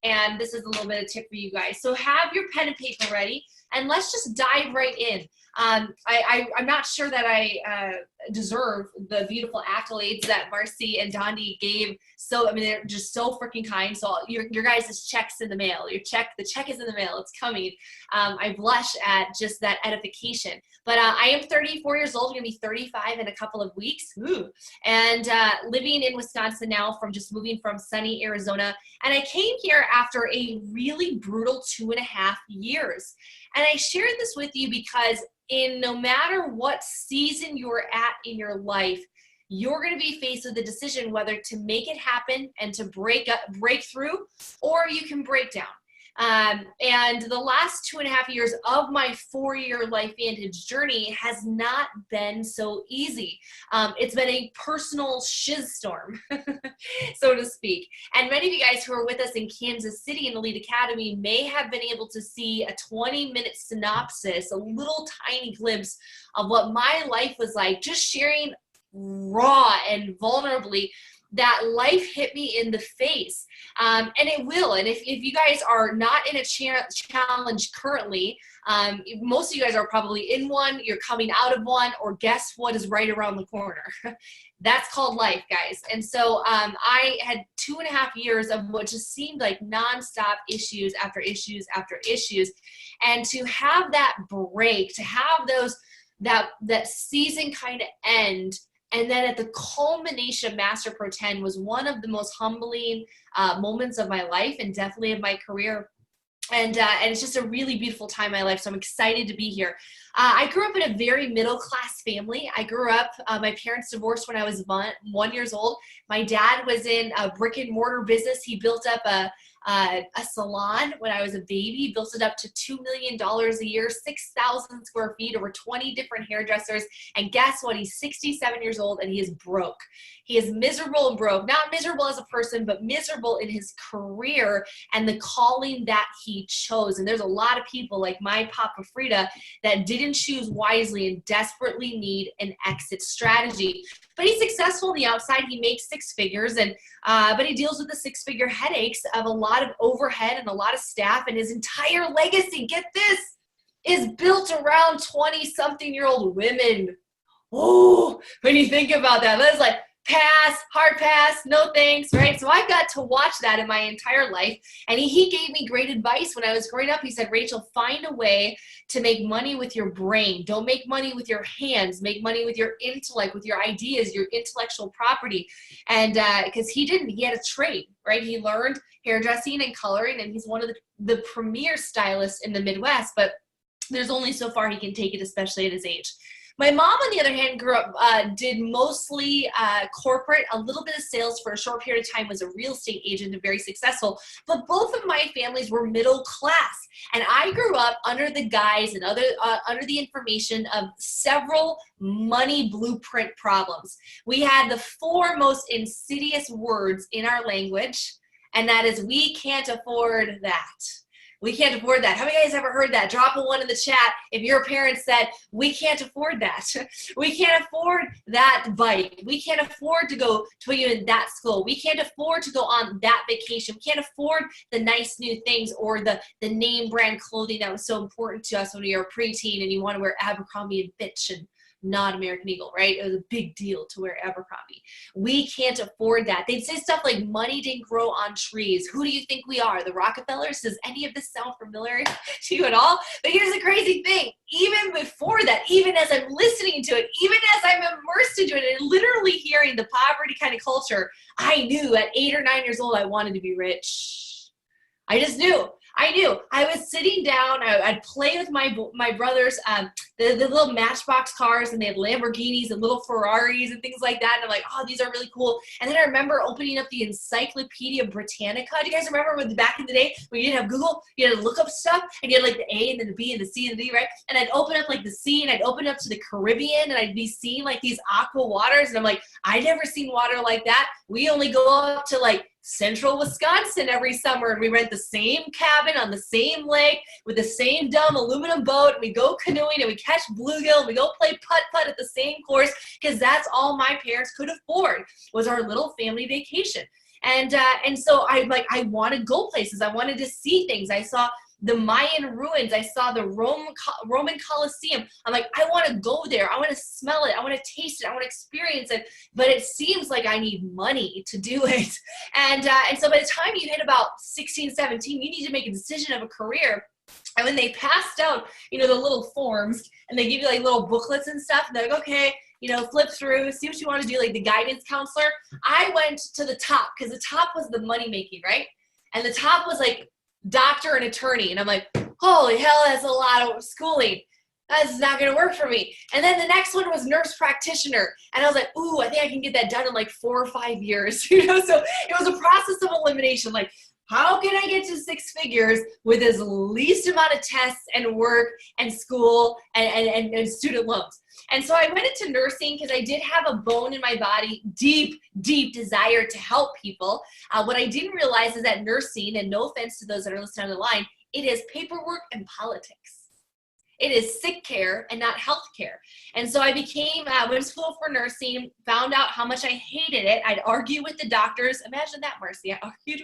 And this is a little bit of tip for you guys. So have your pen and paper ready, and let's just dive right in. I'm not sure that I deserve the beautiful accolades that Marcy and Dondi gave. So, I mean, they're just so freaking kind. So your guys' check's in the mail. The check is in the mail. It's coming. I blush at just that edification. But I am 34 years old. I'm going to be 35 in a couple of weeks. Ooh. And living in Wisconsin now from just moving from sunny Arizona. And I came here after a really brutal 2.5 years. And I shared this with you because no matter what season you're at in your life, you're going to be faced with the decision whether to make it happen and to break through, or you can break down. And the last 2.5 years of my 4-year Life Vantage journey has not been so easy. It's been a personal shitstorm, so to speak. And many of you guys who are with us in Kansas City in Elite Academy may have been able to see a 20-minute synopsis, a little tiny glimpse of what my life was like, just sharing raw and vulnerably that life hit me in the face. And it will. And if you guys are not in a challenge currently, most of you guys are probably in one, you're coming out of one, or guess what is right around the corner? That's called life, guys. And so I had 2.5 years of what just seemed like nonstop issues after issues after issues. And to have that break, to have that season kind of end, and then at the culmination of Master Pro 10 was one of the most humbling moments of my life, and definitely of my career. And it's just a really beautiful time in my life, so I'm excited to be here. I grew up in a very middle-class family. I grew up, my parents divorced when I was 1 year old. My dad was in a brick-and-mortar business. He built up a salon when I was a baby. He built it up to $2 million a year, 6,000 square feet, over 20 different hairdressers. And guess what? He's 67 years old and he is broke. He is miserable and broke. Not miserable as a person, but miserable in his career and the calling that he chose. And there's a lot of people like my Papa Frida that didn't choose wisely and desperately need an exit strategy. But he's successful on the outside. He makes 6 figures, and but he deals with the 6-figure headaches of a lot of overhead and a lot of staff. And his entire legacy, get this, is built around 20-something-year-old women. Oh, when you think about that, that's like pass, hard pass, no thanks, right? So I got to watch that in my entire life. And he gave me great advice when I was growing up. He said, Rachel, find a way to make money with your brain. Don't make money with your hands. Make money with your intellect, with your ideas, your intellectual property. And because he had a trade, right? He learned hairdressing and coloring, and he's one of the premier stylists in the Midwest, but there's only so far he can take it, especially at his age. My mom, on the other hand, grew up, did mostly corporate, a little bit of sales for a short period of time, was a real estate agent and very successful. But both of my families were middle class. And I grew up under the guise and under the information of several money blueprint problems. We had the 4 most insidious words in our language, and that is, we can't afford that. We can't afford that. How many of you guys ever heard that? Drop a 1 in the chat if your parents said, we can't afford that. We can't afford that bike. We can't afford to go to put you in that school. We can't afford to go on that vacation. We can't afford the nice new things or the name brand clothing that was so important to us when we were a preteen and you want to wear Abercrombie and Fitch and not American Eagle, right? It was a big deal to wear Abercrombie. We can't afford that. They'd say stuff like money didn't grow on trees. Who do you think we are? The Rockefellers? Does any of this sound familiar to you at all? But here's the crazy thing. Even before that, even as I'm listening to it, even as I'm immersed into it and literally hearing the poverty kind of culture, I knew at 8 or 9 years old, I wanted to be rich. I just knew. I knew. I was sitting down. I'd play with my brothers, the little Matchbox cars, and they had Lamborghinis and little Ferraris and things like that. And I'm like, oh, these are really cool. And then I remember opening up the Encyclopedia Britannica. Do you guys remember when back in the day when you didn't have Google, you had to look up stuff, and you had like the A and then the B and the C and the D, right? And I'd open up like the C, and I'd open up to the Caribbean, and I'd be seeing like these aqua waters, and I'm like, I'd never seen water like that. We only go up to like central Wisconsin every summer, and we rent the same cabin on the same lake with the same dumb aluminum boat, and we go canoeing and we catch bluegill and we go play putt-putt at the same course, because that's all my parents could afford was our little family vacation. And so I want to go places. I wanted to see things. I saw the Mayan ruins. I saw the Roman Colosseum. I'm like, I want to go there. I want to smell it. I want to taste it. I want to experience it. But it seems like I need money to do it. And so by the time you hit about 16, 17, you need to make a decision of a career. And when they passed out, the little forms, and they give you like little booklets and stuff, and they're like, okay, flip through, see what you want to do, like the guidance counselor. I went to the top because the top was the money making, right? And the top was like doctor and attorney. And I'm like, holy hell, that's a lot of schooling. That's not going to work for me. And then the next one was nurse practitioner. And I was like, ooh, I think I can get that done in like 4 or 5 years. So it was a process of elimination. Like, how can I get to 6 figures with as least amount of tests and work and school and student loans? And so I went into nursing because I did have a bone in my body, deep, deep desire to help people. What I didn't realize is that nursing, and no offense to those that are listening on the line, it is paperwork and politics. It is sick care and not health care. And so I went to school for nursing, found out how much I hated it. I'd argue with the doctors. Imagine that, Marcy. I argued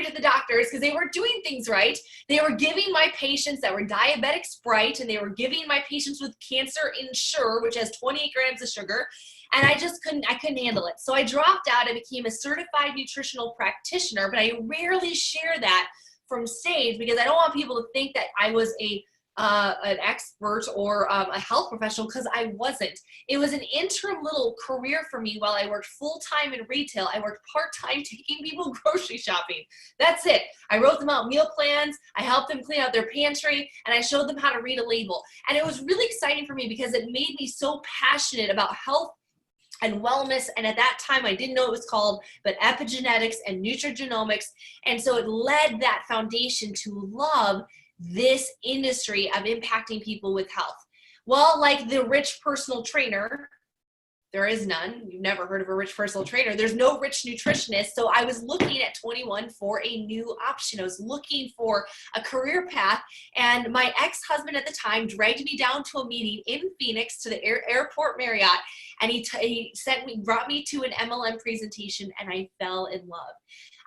with the doctors because they weren't doing things right. They were giving my patients that were diabetic Sprite, and they were giving my patients with cancer Ensure, which has 28 grams of sugar. And I couldn't handle it. So I dropped out. I became a certified nutritional practitioner, but I rarely share that from stage because I don't want people to think that I was an expert or a health professional, because I wasn't. It was an interim little career for me while I worked full-time in retail. I worked part-time taking people grocery shopping. That's it. I wrote them out meal plans. I helped them clean out their pantry, and I showed them how to read a label. And it was really exciting for me because it made me so passionate about health and wellness. And at that time, I didn't know it was called, but epigenetics and nutrigenomics. And so it led that foundation to love this industry of impacting people with health. Well, like the rich personal trainer, there is none. You've never heard of a rich personal trainer. There's no rich nutritionist. So I was looking at 21 for a new option. I was looking for a career path. And my ex-husband at the time dragged me down to a meeting in Phoenix to the airport Marriott. And he brought me to an MLM presentation, and I fell in love.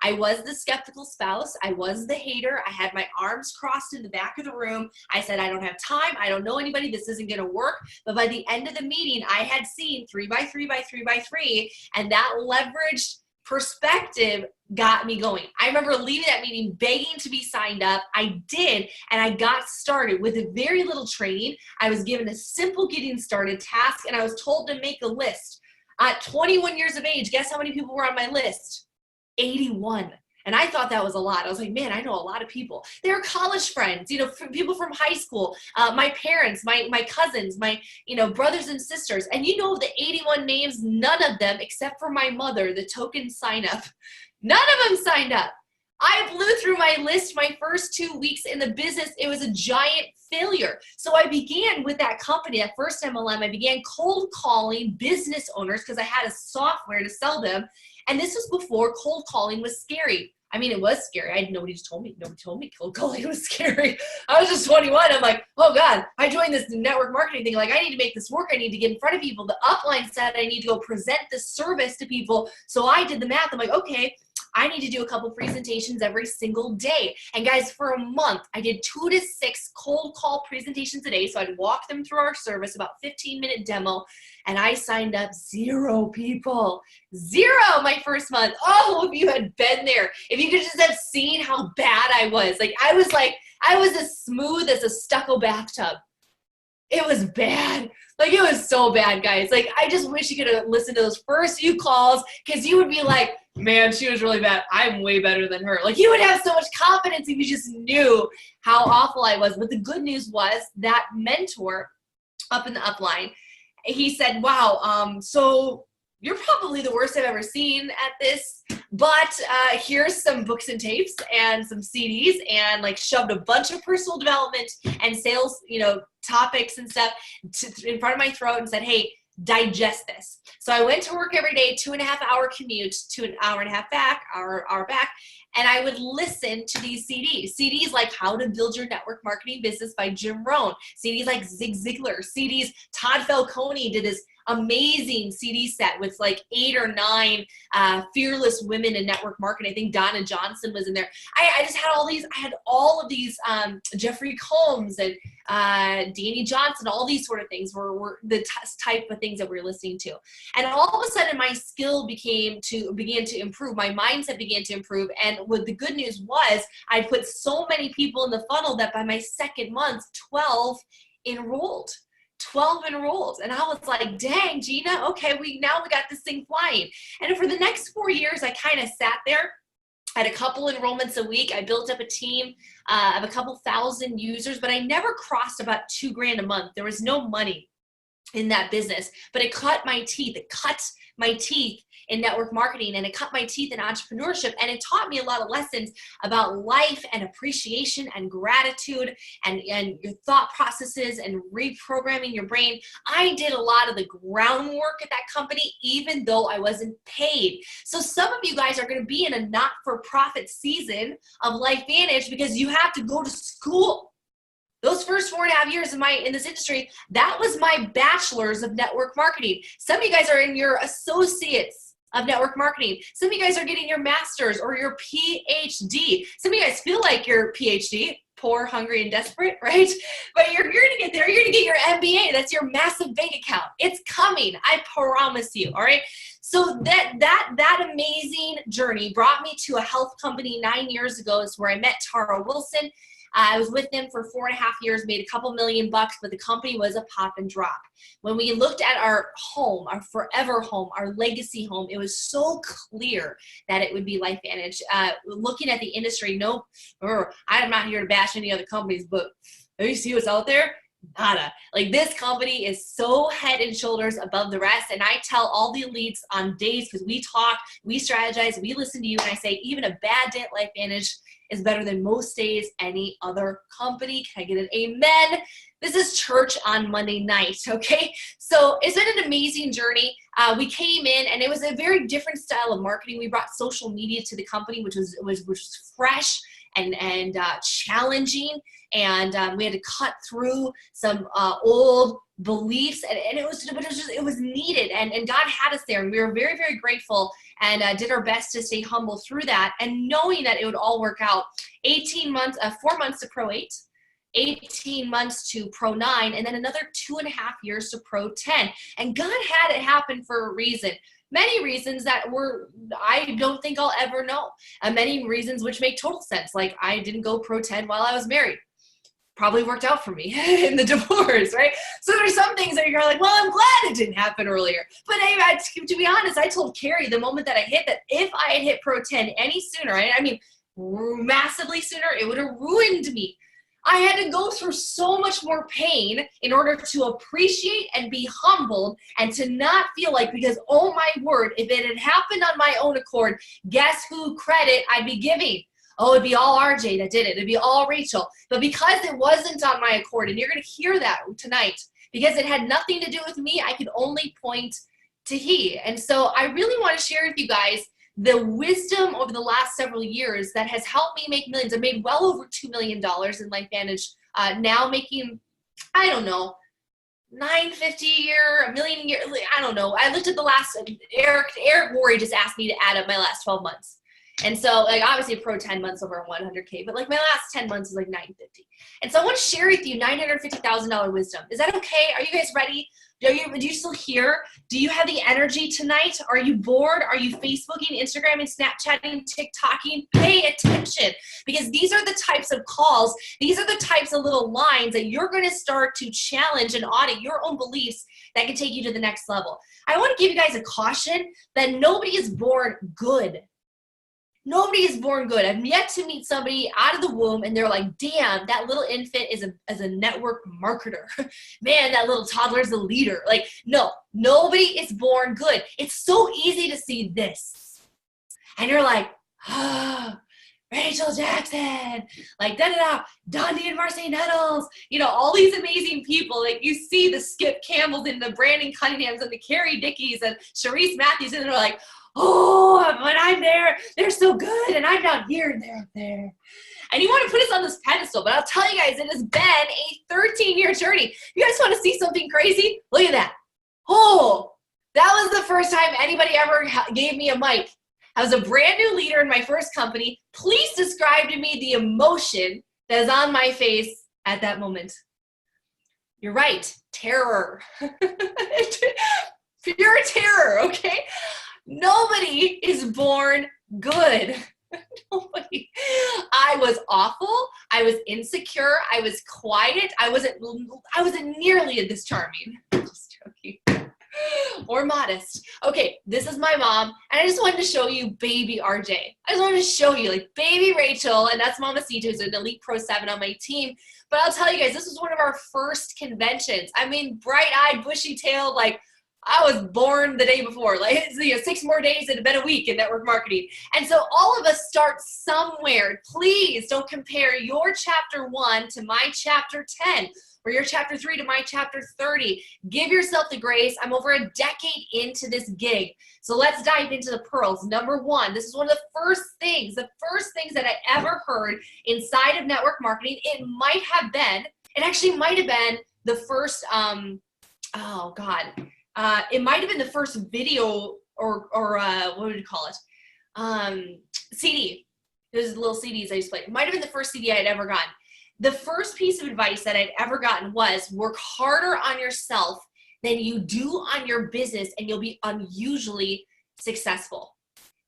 I was the skeptical spouse. I was the hater. I had my arms crossed in the back of the room. I said, I don't have time. I don't know anybody. This isn't going to work. But by the end of the meeting, I had seen 3 by 3 by 3 by 3, and that leveraged perspective got me going. I remember leaving that meeting begging to be signed up. I did, and I got started with a very little training. I was given a simple getting started task, and I was told to make a list. At 21 years of age, guess how many people were on my list? 81. And I thought that was a lot. I was like, man, I know a lot of people. They were college friends, people from high school, my parents, my cousins, my, brothers and sisters. And the 81 names, none of them, except for my mother, the token sign up, none of them signed up. I blew through my list my first 2 weeks in the business. It was a giant failure. So I began with that company, that first MLM. I began cold calling business owners because I had a software to sell them. And this was before cold calling was scary. I mean, it was scary. Nobody told me cold calling was scary. I was just 21. I'm like, oh God, I joined this network marketing thing. Like, I need to make this work. I need to get in front of people. The upline said I need to go present this service to people. So I did the math. I'm like, okay, I need to do a couple presentations every single day. And guys, for a month, I did 2 to 6 cold call presentations a day. So I'd walk them through our service, about 15-minute demo. And I signed up 0 people. 0 my first month. Oh, if you had been there, if you could just have seen how bad I was. I was as smooth as a stucco bathtub. It was bad. It was so bad, guys. I just wish you could have listened to those first few calls, because you would be like, man, she was really bad. I'm way better than her. You would have so much confidence if you just knew how awful I was. But the good news was that mentor up in the upline, he said, wow, so you're probably the worst I've ever seen at this, but here's some books and tapes and some CDs, and shoved a bunch of personal development and sales, topics and stuff in front of my throat and said, hey, digest this. So I went to work every day, 2.5-hour commute to an hour and a half back, hour back. And I would listen to these CDs like How to Build Your Network Marketing Business by Jim Rohn, CDs like Zig Ziglar, CDs, Todd Falcone did this amazing CD set with like 8 or 9 fearless women in network marketing. I think Donna Johnson was in there. I just had I had all of these, Jeffrey Combs and Danny Johnson, all these sort of things were the type of things that we were listening to. And all of a sudden my skill began to improve. My mindset began to improve. And what the good news was, I put so many people in the funnel that by my second month, 12 enrolled. 12 enrolled. And I was like, dang, Gina, okay, now we got this thing flying. And for the next 4 years, I kind of sat there. I had a couple enrollments a week. I built up a team of a couple thousand users, but I never crossed about $2,000 a month. There was no money in that business, but it cut my teeth. It cut my teeth in network marketing, and it cut my teeth in entrepreneurship, and it taught me a lot of lessons about life and appreciation and gratitude and your thought processes and reprogramming your brain. I did a lot of the groundwork at that company, even though I wasn't paid. So some of you guys are going to be in a not-for-profit season of LifeVantage because you have to go to school. Those first 4.5 years in this industry, that was my bachelor's of network marketing. Some of you guys are in your associates of network marketing. Some of you guys are getting your master's or your PhD. Some of you guys feel like your PhD, poor, hungry, and desperate, right? But you're gonna get there. You're gonna get your MBA. That's your massive bank account. It's coming. I promise you. All right. So that amazing journey brought me to a health company 9 years ago. Is where I met Tara Wilson. I was with them for 4.5 years, made a couple $1 million, but the company was a pop and drop. When we looked at our home, our forever home, our legacy home, it was so clear that it would be LifeVantage. Looking at the industry, I'm not here to bash any other companies, but you see what's out there? Nada. Like, this company is so head and shoulders above the rest. And I tell all the elites on days, because we talk, we strategize, we listen to you, and I say even a bad day at LifeVantage is better than most days any other company. Can I get an amen? This is church on Monday night, okay? So it's been an amazing journey. We came in, and it was a very different style of marketing. We brought social media to the company, which was fresh and challenging. And we had to cut through some old beliefs, and it was needed, and God had us there, and we were very, very grateful, and did our best to stay humble through that, and knowing that it would all work out. 4 months to Pro 8, 18 months to Pro 9, and then another 2.5 years to Pro 10. And God had it happen for a reason. Many reasons that I don't think I'll ever know. And many reasons which make total sense. Like, I didn't go Pro 10 while I was married. Probably worked out for me in the divorce, right? So there's some things that you're like, well, I'm glad it didn't happen earlier. But anyway, to be honest, I told Carrie the moment that I hit that if I had hit Pro 10 any sooner, I mean, massively sooner, it would have ruined me. I had to go through so much more pain in order to appreciate and be humbled and to not feel like, because, oh my word, if it had happened on my own accord, guess who credit I'd be giving? Oh, it'd be all RJ that did it. It'd be all Rachel. But because it wasn't on my accord, and you're going to hear that tonight, because it had nothing to do with me, I could only point to he. And so I really want to share with you guys the wisdom over the last several years that has helped me make millions. I made well over $2 million in LifeVantage, now making, I don't know, $950 a year, $1 million a year. I don't know. I looked at the last, Eric Worre just asked me to add up my last 12 months. And so, like, obviously Pro 10 months over 100K, but like my last 10 months is like 950. And so I want to share with you $950,000 wisdom. Is that okay? Are you guys ready? Do you still here? Do you have the energy tonight? Are you bored? Are you Facebooking, Instagramming, Snapchatting, TikToking? Pay attention, because these are the types of calls. These are the types of little lines that you're going to start to challenge and audit your own beliefs that can take you to the next level. I want to give you guys a caution that nobody is born good. Nobody is born good. I've yet to meet somebody out of the womb and they're like, damn, that little infant is a network marketer. Man, that little toddler is a leader. Like, no, nobody is born good. It's so easy to see this. And you're like, Rachel Jackson, like da-da-da, Dundee and Marcy Nettles, all these amazing people. Like, you see the Skip Campbells and the Brandon Cunninghams and the Carrie Dickies and Sharice Matthews, and they're like, oh, when I'm there, they're so good, and I'm down here and they're up there. And you want to put us on this pedestal, but I'll tell you guys, it has been a 13-year journey. You guys want to see something crazy? Look at that. Oh, that was the first time anybody ever gave me a mic. I was a brand new leader in my first company. Please describe to me the emotion that is on my face at that moment. You're right, terror. Pure terror, okay? Nobody is born good. Nobody. I was awful. I was insecure. I was quiet. I wasn't nearly this charming. Just joking. Or modest. Okay, this is my mom, and I just wanted to show you baby RJ. I just wanted to show you like baby Rachel, and that's Mama Mamacita, who's an Elite Pro 7 on my team. But I'll tell you guys, this was one of our first conventions. I mean, bright-eyed, bushy-tailed, like I was born the day before. Like, you know, 6 more days, it had been a week in network marketing. And so all of us start somewhere. Please don't compare your chapter 1 to my chapter 10. Or your chapter 3 to my chapter 30. Give yourself the grace. I'm over a decade into this gig. So let's dive into the pearls. Number 1, this is one of the first things that I ever heard inside of network marketing. It actually might have been the first, it might have been the first video or what would you call it? CD. Those little CDs I used to play. It might have been the first CD I had ever gotten. The first piece of advice that I'd ever gotten was work harder on yourself than you do on your business and you'll be unusually successful.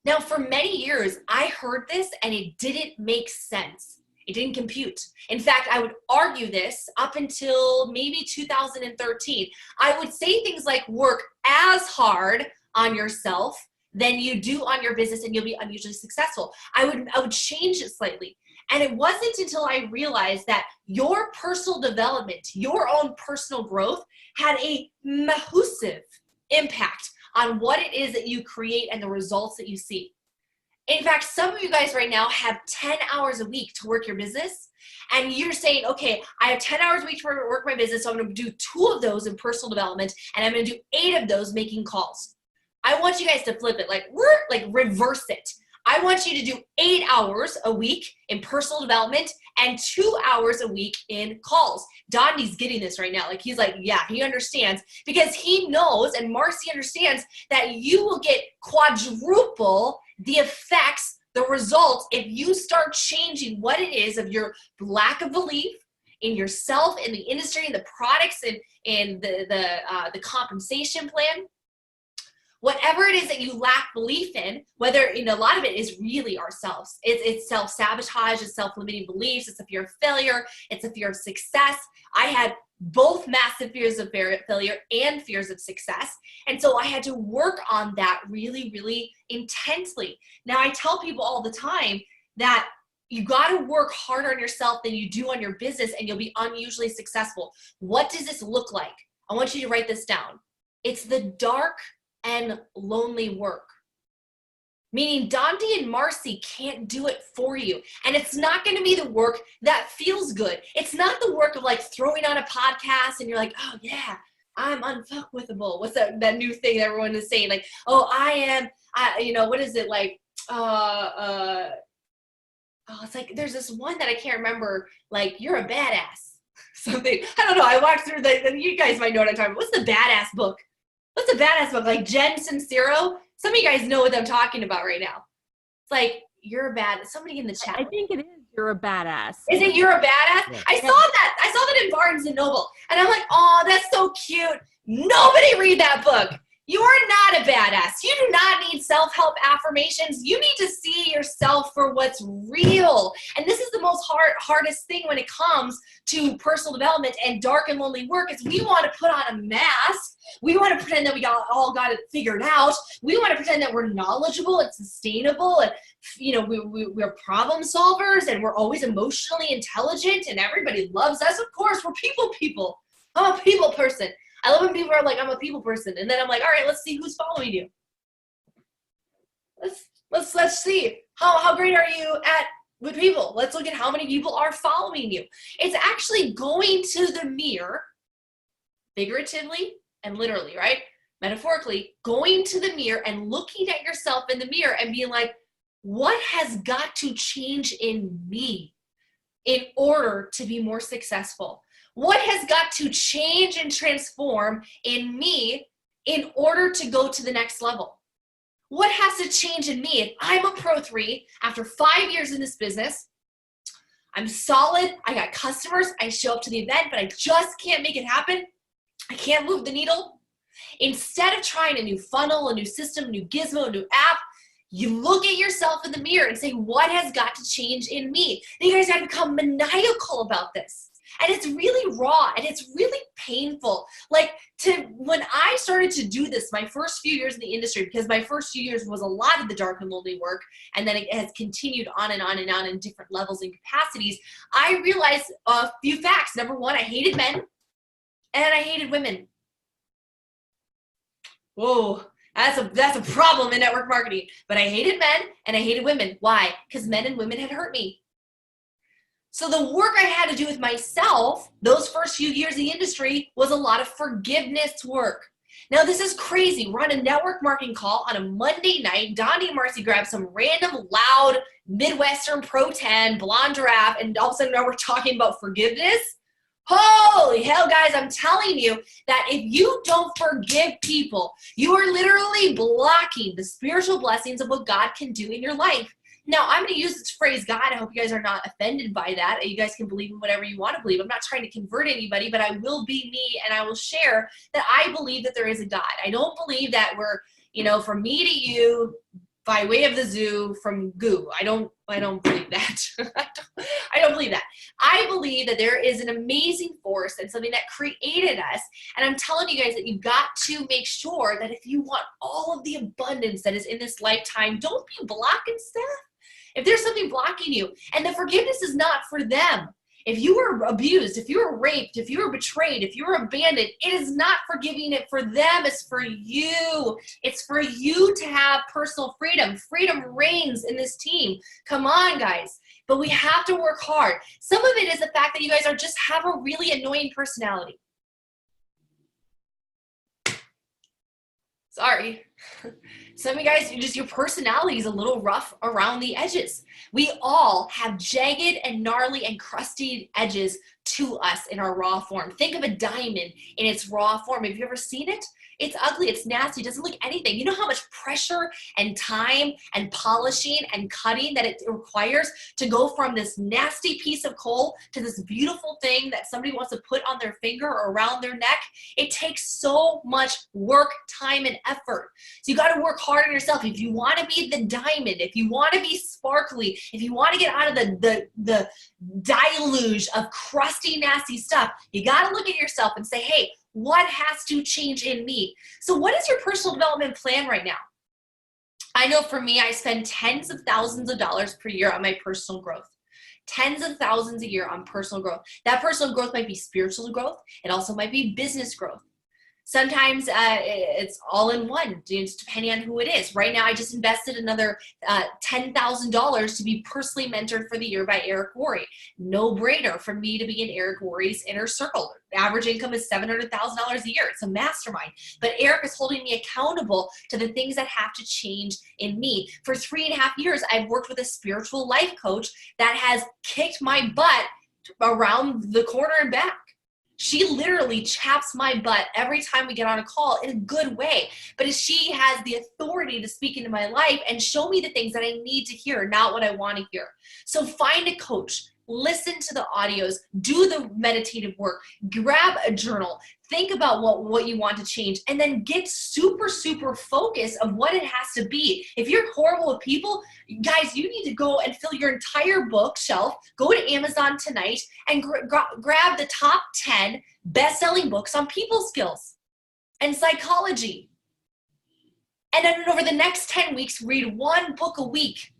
Now, for many years, I heard this and it didn't make sense. It didn't compute. In fact, I would argue this up until maybe 2013. I would say things like work as hard on yourself than you do on your business and you'll be unusually successful. I would change it slightly. And it wasn't until I realized that your personal development, your own personal growth had a massive impact on what it is that you create and the results that you see. In fact, some of you guys right now have 10 hours a week to work your business. And you're saying, okay, I have 10 hours a week to work my business, so I'm going to do 2 of those in personal development, and I'm going to do 8 of those making calls. I want you guys to flip it, like reverse it. I want you to do 8 hours a week in personal development and 2 hours a week in calls. Donnie's getting this right now. Like, he's like, yeah, he understands, because he knows, and Marcy understands, that you will get quadruple the effects, the results, if you start changing what it is of your lack of belief in yourself, in the industry, in the products, and the compensation plan. Whatever it is that you lack belief in, whether, you know, a lot of it is really ourselves. It's self-sabotage, it's self-limiting beliefs, it's a fear of failure, it's a fear of success. I had both massive fears of failure and fears of success. And so I had to work on that really, really intensely. Now, I tell people all the time that you got to work harder on yourself than you do on your business and you'll be unusually successful. What does this look like? I want you to write this down. It's the dark and lonely work. Meaning Dante and Marcy can't do it for you. And it's not going to be the work that feels good. It's not the work of like throwing on a podcast and you're like, oh yeah, I'm unfuckwithable. What's that new thing that everyone is saying? Like, oh, what is it like? It's like, there's this one that I can't remember, like, you're a badass. Something, I don't know. I walked through you guys might know what I'm talking about. What's the badass book? What's a badass book? Like Jen Sincero? Some of you guys know what I'm talking about right now. It's like, you're a badass. Somebody in the chat. I think it is You're a Badass. Is it You're a Badass? Yeah. I saw that in Barnes & Noble. And I'm like, oh, that's so cute. Nobody read that book. You are not a badass. You do not need self-help affirmations. You need to see yourself for what's real. And this is the most hardest thing when it comes to personal development and dark and lonely work is we want to put on a mask. We want to pretend that we all got it figured out. We want to pretend that we're knowledgeable and sustainable and we're problem solvers and we're always emotionally intelligent and everybody loves us. Of course, we're people. I'm a people person. I love when people are like, I'm a people person. And then I'm like, all right, let's see who's following you. Let's see. How great are you with people? Let's look at how many people are following you. It's actually going to the mirror, figuratively and literally, right? Metaphorically, going to the mirror and looking at yourself in the mirror and being like, what has got to change in me in order to be more successful? What has got to change and transform in me in order to go to the next level? What has to change in me? If I'm a Pro 3 after 5 years in this business, I'm solid, I got customers, I show up to the event, but I just can't make it happen. I can't move the needle. Instead of trying a new funnel, a new system, a new gizmo, a new app, you look at yourself in the mirror and say, what has got to change in me? And you guys got to become maniacal about this. And it's really raw and it's really painful. Like when I started to do this, my first few years in the industry, because my first few years was a lot of the dark and lonely work, and then it has continued on and on and on in different levels and capacities, I realized a few facts. Number one, I hated men and I hated women. Whoa. That's a problem in network marketing. But I hated men and I hated women. Why? Because men and women had hurt me. So the work I had to do with myself, those first few years in the industry, was a lot of forgiveness work. Now this is crazy. We're on a network marketing call on a Monday night. Donnie and Marcy grab some random loud Midwestern Pro 10 blonde giraffe, and all of a sudden now we're talking about forgiveness. Holy hell, guys, I'm telling you that if you don't forgive people, you are literally blocking the spiritual blessings of what God can do in your life. Now, I'm going to use this phrase, God. I hope you guys are not offended by that. You guys can believe in whatever you want to believe. I'm not trying to convert anybody, but I will be me, and I will share that I believe that there is a God. I don't believe that we're, from me to you, by way of the zoo, from goo. I don't believe that. I don't believe that. I believe that there is an amazing force and something that created us. And I'm telling you guys that you've got to make sure that if you want all of the abundance that is in this lifetime, don't be blocking stuff. If there's something blocking you, and the forgiveness is not for them. If you were abused, if you were raped, if you were betrayed, if you were abandoned, it is not forgiving it for them. It's for you. It's for you to have personal freedom. Freedom reigns in this team. Come on, guys. But we have to work hard. Some of it is the fact that you guys just have a really annoying personality. Sorry. Some of you guys, your personality is a little rough around the edges. We all have jagged and gnarly and crusty edges to us in our raw form. Think of a diamond in its raw form. Have you ever seen it? It's ugly, it's nasty, it doesn't look anything. You know how much pressure and time and polishing and cutting that it requires to go from this nasty piece of coal to this beautiful thing that somebody wants to put on their finger or around their neck? It takes so much work, time, and effort. So you got to work hard on yourself. If you want to be the diamond, if you want to be sparkly, if you want to get out of the deluge of crusty, nasty stuff, you got to look at yourself and say, hey, what has to change in me? So what is your personal development plan right now? I know for me, I spend tens of thousands of dollars per year on my personal growth. Tens of thousands a year on personal growth. That personal growth might be spiritual growth. It also might be business growth. Sometimes it's all in one, just depending on who it is. Right now, I just invested another $10,000 to be personally mentored for the year by Eric Worre. No brainer for me to be in Eric Worre's inner circle. The average income is $700,000 a year. It's a mastermind. But Eric is holding me accountable to the things that have to change in me. For 3.5 years, I've worked with a spiritual life coach that has kicked my butt around the corner and back. She literally chaps my butt every time we get on a call in a good way. But she has the authority to speak into my life and show me the things that I need to hear, not what I want to hear. So find a coach. Listen to the audios, do the meditative work, grab a journal, think about what you want to change, and then get super, super focused of what it has to be. If you're horrible with people, guys, you need to go and fill your entire bookshelf, go to Amazon tonight, and grab the top 10 best-selling books on people skills and psychology. And then over the next 10 weeks, read one book a week.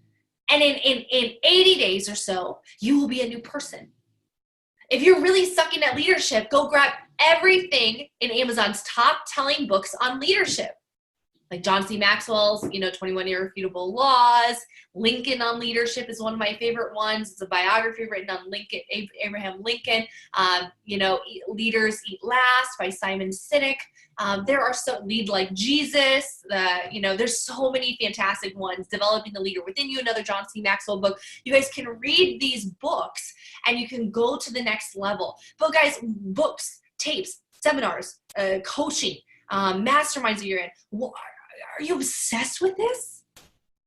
And in 80 days or so, you will be a new person. If you're really sucking at leadership, go grab everything in Amazon's top telling books on leadership. Like John C. Maxwell's, 21 Irrefutable Laws. Lincoln on Leadership is one of my favorite ones. It's a biography written on Abraham Lincoln. Leaders Eat Last by Simon Sinek. There are Lead Like Jesus. There's so many fantastic ones. Developing the Leader Within You, another John C. Maxwell book. You guys can read these books and you can go to the next level. But guys, books, tapes, seminars, coaching, masterminds that you're in. Are you obsessed with this?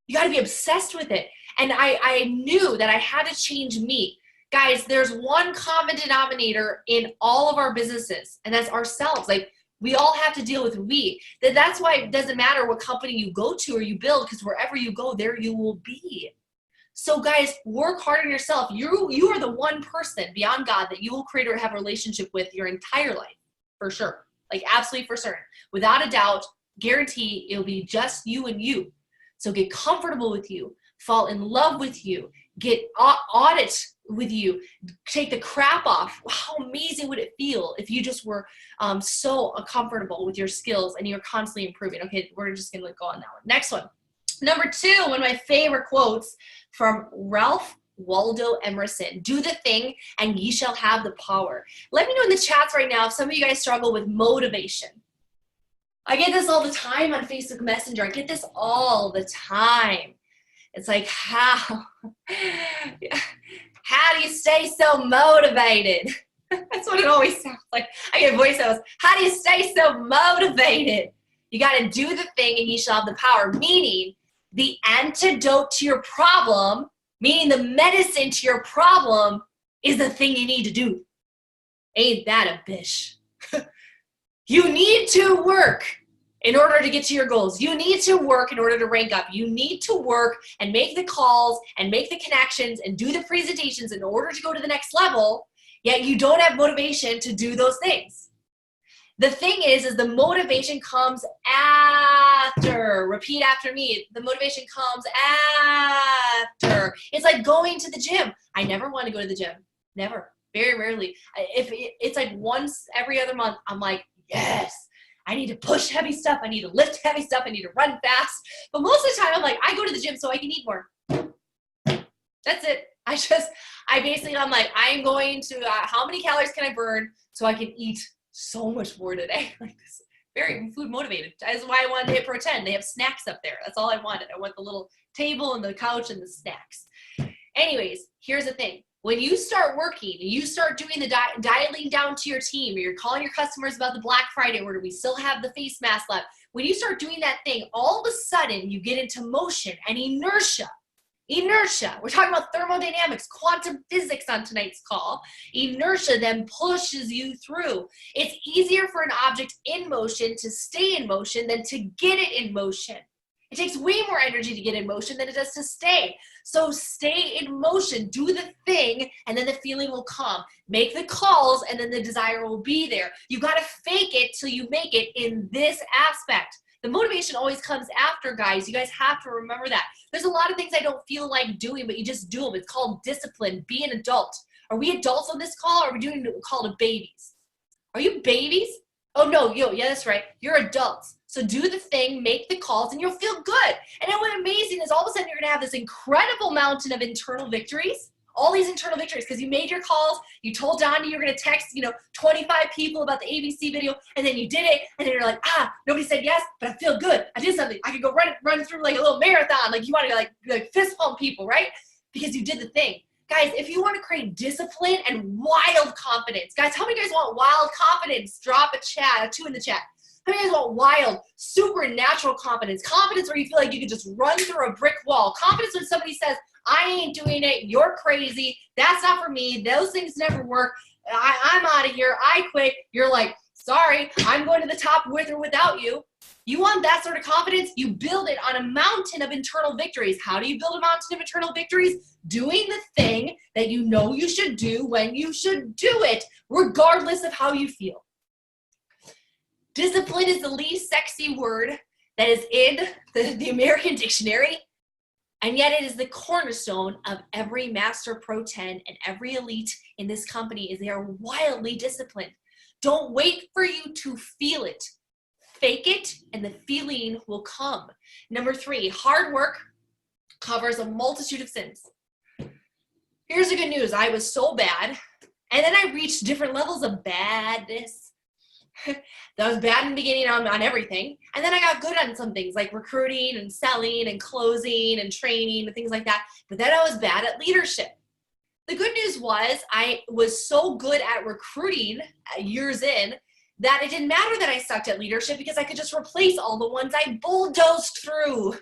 You got to be obsessed with it. And I knew that I had to change me. Guys, there's one common denominator in all of our businesses, and that's ourselves. Like, we all have to deal with we. That's why it doesn't matter what company you go to or you build, because wherever you go, there you will be. So guys, work hard on yourself. You are the one person beyond God that you will create or have a relationship with your entire life, for sure. Like, absolutely for certain. Without a doubt, guarantee it'll be just you and you. So get comfortable with you, fall in love with you, get audit with you, take the crap off. How amazing would it feel if you just were so comfortable with your skills and you're constantly improving? Okay, we're just gonna go on that one. Next one. Number 2, one of my favorite quotes from Ralph Waldo Emerson. Do the thing and ye shall have the power. Let me know in the chats right now if some of you guys struggle with motivation. I get this all the time on Facebook Messenger. I get this all the time. It's like, how do you stay so motivated? That's what it always sounds like. I get voice notes. How do you stay so motivated? You got to do the thing and you shall have the power, meaning the antidote to your problem, meaning the medicine to your problem is the thing you need to do. Ain't that a bitch? You need to work in order to get to your goals. You need to work in order to rank up. You need to work and make the calls and make the connections and do the presentations in order to go to the next level, yet you don't have motivation to do those things. The thing is the motivation comes after. Repeat after me. The motivation comes after. It's like going to the gym. I never want to go to the gym. Never. Very rarely. If it's like once every other month, I'm like, yes, I need to push heavy stuff. I need to lift heavy stuff. I need to run fast. But most of the time, I'm like, I go to the gym so I can eat more. That's it. I'm like, I'm going to, how many calories can I burn so I can eat so much more today? Like this, very food motivated. That's why I wanted to hit Pro 10. They have snacks up there. That's all I wanted. I want the little table and the couch and the snacks. Anyways, here's the thing. When you start working, you start doing the dialing down to your team, or you're calling your customers about the Black Friday order, we still have the face mask left. When you start doing that thing, all of a sudden you get into motion and inertia. Inertia, we're talking about thermodynamics, quantum physics on tonight's call. Inertia then pushes you through. It's easier for an object in motion to stay in motion than to get it in motion. It takes way more energy to get in motion than it does to stay. So stay in motion, do the thing, and then the feeling will come. Make the calls, and then the desire will be there. You got to fake it till you make it in this aspect. The motivation always comes after, guys. You guys have to remember that. There's a lot of things I don't feel like doing, but you just do them. It's called discipline. Be an adult. Are we adults on this call, or are we doing a call to babies? Are you babies? Oh, no, yeah, that's right. You're adults. So do the thing, make the calls, and you'll feel good. And then what's amazing is all of a sudden you're going to have this incredible mountain of internal victories. All these internal victories, because you made your calls, you told Donnie you were going to text, 25 people about the ABC video, and then you did it, and then you're like, nobody said yes, but I feel good. I did something. I could go run through like a little marathon. Like you want to like fist pump people, right? Because you did the thing. Guys, if you want to create discipline and wild confidence, guys, how many guys want wild confidence? Drop a 2 in the chat. How many guys want wild, supernatural confidence? Confidence where you feel like you could just run through a brick wall. Confidence when somebody says, I ain't doing it, you're crazy, that's not for me, those things never work, I'm out of here, I quit. You're like, sorry, I'm going to the top with or without you. You want that sort of confidence? You build it on a mountain of internal victories. How do you build a mountain of internal victories? Doing the thing that you know you should do when you should do it, regardless of how you feel. Discipline is the least sexy word that is in the American dictionary, and yet it is the cornerstone of every Master Pro 10 and every elite in this company is they are wildly disciplined. Don't wait for you to feel it. Fake it, and the feeling will come. Number 3, hard work covers a multitude of sins. Here's the good news. I was so bad, and then I reached different levels of badness. That was bad in the beginning on everything. And then I got good on some things like recruiting and selling and closing and training and things like that. But then I was bad at leadership. The good news was I was so good at recruiting years in that it didn't matter that I sucked at leadership because I could just replace all the ones I bulldozed through.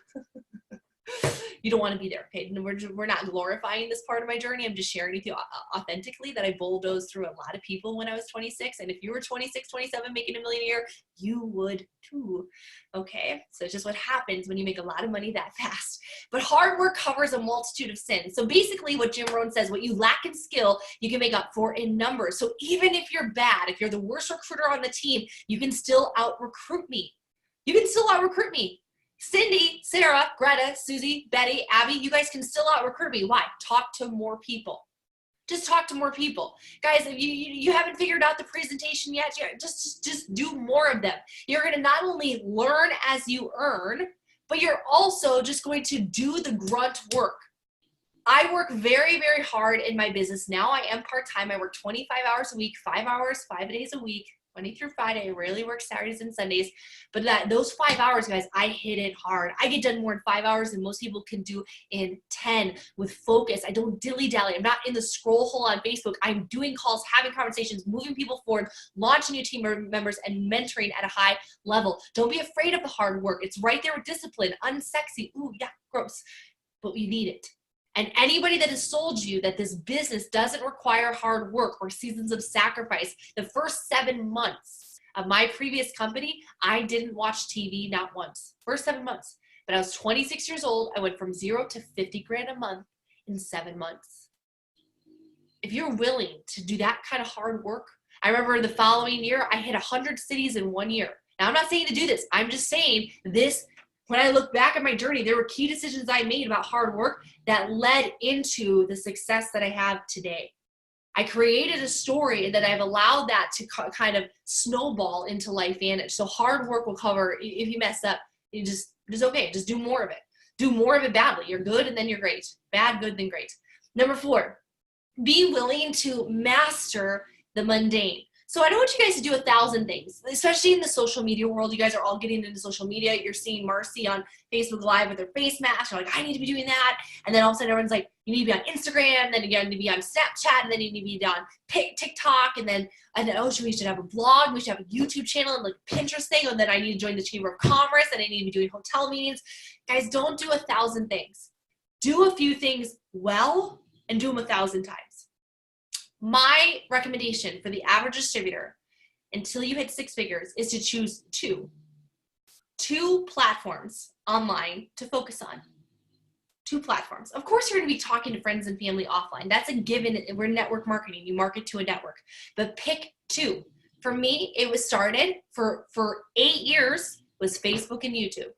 You don't want to be there, okay? We're not glorifying this part of my journey. I'm just sharing with you authentically that I bulldozed through a lot of people when I was 26. And if you were 26, 27, making $1 million a year, you would too, okay? So it's just what happens when you make a lot of money that fast. But hard work covers a multitude of sins. So basically what Jim Rohn says, what you lack in skill, you can make up for in numbers. So even if you're bad, if you're the worst recruiter on the team, you can still out-recruit me. You can still out-recruit me. Cindy, Sarah, Greta, Susie, Betty, Abby, you guys can still out-recruit me. Why? Talk to more people. Just talk to more people. Guys, if you haven't figured out the presentation yet, just do more of them. You're going to not only learn as you earn, but you're also just going to do the grunt work. I work very, very hard in my business now. I am part-time. I work 25 hours a week, 5 hours, 5 days a week. Monday through Friday. I rarely work Saturdays and Sundays, but those 5 hours, guys, I hit it hard. I get done more in 5 hours than most people can do in 10 with focus. I don't dilly-dally. I'm not in the scroll hole on Facebook. I'm doing calls, having conversations, moving people forward, launching new team members, and mentoring at a high level. Don't be afraid of the hard work. It's right there with discipline. Unsexy. Ooh, yeah, gross. But we need it. And anybody that has sold you that this business doesn't require hard work or seasons of sacrifice, the first 7 months of my previous company, I didn't watch TV not once. First 7 months. But I was 26 years old. I went from 0 to 50 grand a month in 7 months. If you're willing to do that kind of hard work, I remember the following year, I hit 100 cities in 1 year. Now, I'm not saying to do this. I'm just saying this. When I look back at my journey, there were key decisions I made about hard work that led into the success that I have today. I created a story that I've allowed that to kind of snowball into LifeVantage. So hard work will cover, if you mess up, it's okay. Just do more of it. Do more of it badly. You're good and then you're great. Bad, good, then great. Number 4, be willing to master the mundane. So I don't want you guys to do 1,000 things, especially in the social media world. You guys are all getting into social media. You're seeing Marcy on Facebook Live with her face mask. You're like, I need to be doing that. And then all of a sudden everyone's like, you need to be on Instagram. Then you need to be on Snapchat. And then you need to be on TikTok. And then oh, we should have a blog. We should have a YouTube channel and like Pinterest thing. And then I need to join the Chamber of Commerce. And I need to be doing hotel meetings. Guys, don't do 1,000 things. Do a few things well and do them 1,000 times. My recommendation for the average distributor until you hit 6 figures is to choose two platforms online to focus on. 2 platforms. Of course, you're going to be talking to friends and family offline. That's a given. We're network marketing. You market to a network. But pick 2. For me, it was started for 8 years was Facebook and YouTube.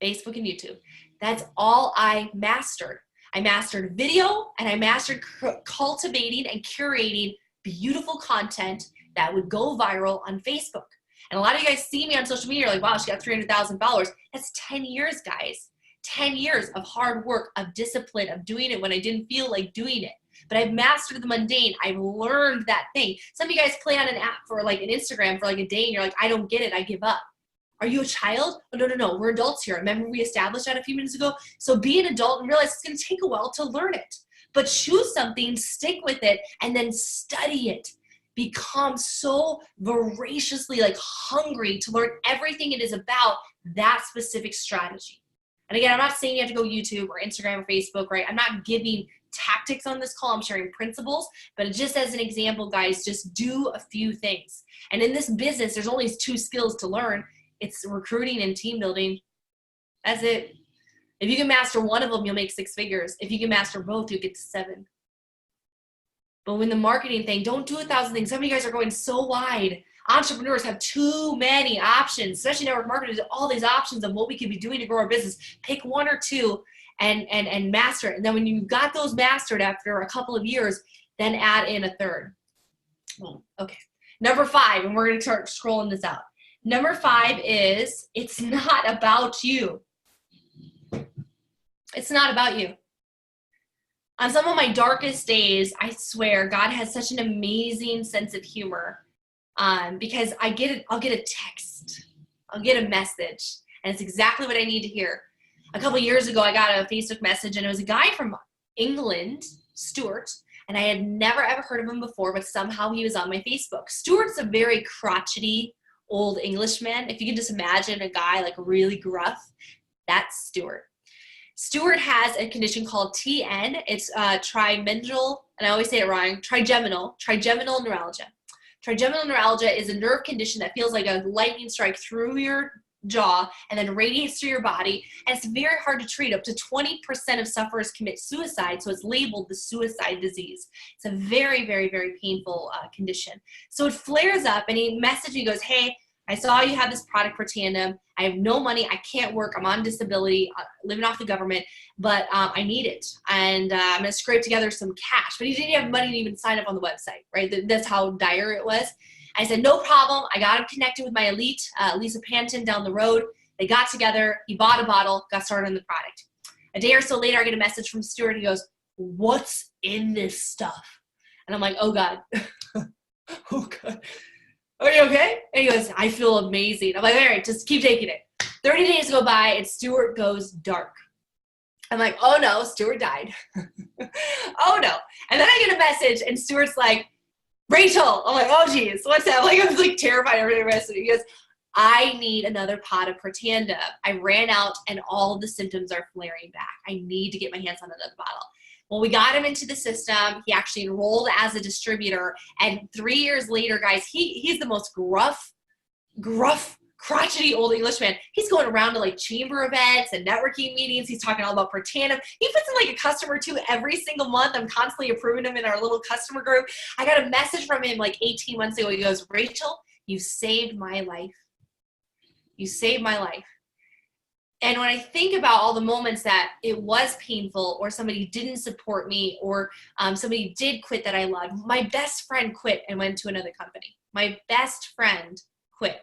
Facebook and YouTube. That's all I mastered. I mastered video and I mastered cultivating and curating beautiful content that would go viral on Facebook. And a lot of you guys see me on social media, you're like, wow, she got 300,000 followers. That's 10 years, guys. 10 years of hard work, of discipline, of doing it when I didn't feel like doing it. But I've mastered the mundane. I've learned that thing. Some of you guys play on an app for like an Instagram for like a day and you're like, I don't get it, I give up. Are you a child? Oh, no, we're adults here. Remember we established that a few minutes ago? So be an adult and realize it's going to take a while to learn it. But choose something, stick with it, and then study it. Become so voraciously like hungry to learn everything it is about that specific strategy. And again, I'm not saying you have to go YouTube or Instagram or Facebook, right? I'm not giving tactics on this call. I'm sharing principles, but just as an example, guys, just do a few things. And in this business, there's only 2 skills to learn. It's recruiting and team building. That's it. If you can master one of them, you'll make 6 figures. If you can master both, you'll get to 7. But when the marketing thing, don't do 1,000 things. Some of you guys are going so wide. Entrepreneurs have too many options, especially network marketers, all these options of what we could be doing to grow our business. Pick 1 or 2 and master it. And then when you got those mastered after a couple of years, then add in a 3rd. Okay. Number 5, and we're going to start scrolling this out. Number 5 is it's not about you. It's not about you. On some of my darkest days, I swear God has such an amazing sense of humor because I'll get a text, I'll get a message, and it's exactly what I need to hear. A couple years ago, I got a Facebook message, and it was a guy from England, Stuart, and I had never ever heard of him before, but somehow he was on my Facebook. Stuart's a very crotchety old Englishman. If you can just imagine a guy like really gruff, that's Stuart. Stuart has a condition called TN. It's trigeminal, and I always say it wrong, trigeminal neuralgia. Trigeminal neuralgia is a nerve condition that feels like a lightning strike through your jaw and then radiates through your body, and it's very hard to treat. Up to 20% of sufferers commit suicide, so it's labeled the suicide disease. It's a very, very, very painful condition. So it flares up, and he messaged me, he goes, hey, I saw you have this product for Tandem. I have no money. I can't work. I'm on disability, living off the government, but I need it. And I'm going to scrape together some cash. But he didn't have money to even sign up on the website, right? That's how dire it was. I said, no problem. I got him connected with my elite, Lisa Panton, down the road. They got together. He bought a bottle, got started on the product. A day or so later, I get a message from Stuart. He goes, what's in this stuff? And I'm like, oh, God. Oh, God. Are you okay? And he goes, I feel amazing. I'm like, all right, just keep taking it. 30 days go by and Stuart goes dark. I'm like, oh no, Stuart died. Oh no. And then I get a message and Stuart's like, Rachel. I'm like, oh geez, what's that? Like, I was like terrified over the rest of it. He goes, I need another pot of Protandim. I ran out and all the symptoms are flaring back. I need to get my hands on another bottle. Well, we got him into the system. He actually enrolled as a distributor. And 3 years later, guys, he's the most gruff, crotchety old Englishman. He's going around to like chamber events and networking meetings. He's talking all about Protandim. He puts in like a customer or two every single month. I'm constantly approving him in our little customer group. I got a message from him like 18 months ago. He goes, Rachel, you saved my life. You saved my life. And when I think about all the moments that it was painful or somebody didn't support me or somebody did quit that I loved, my best friend quit and went to another company. My best friend quit.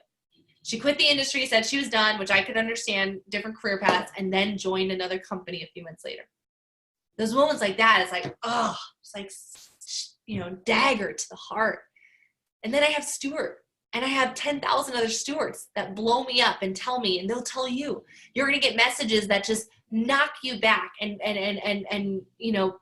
She quit the industry, said she was done, which I could understand, different career paths, and then joined another company a few months later. Those moments like that, it's like, oh, it's like, you know, dagger to the heart. And then I have Stuart. And I have 10,000 other Stuarts that blow me up and tell me, and they'll tell you, you're going to get messages that just knock you back and you know,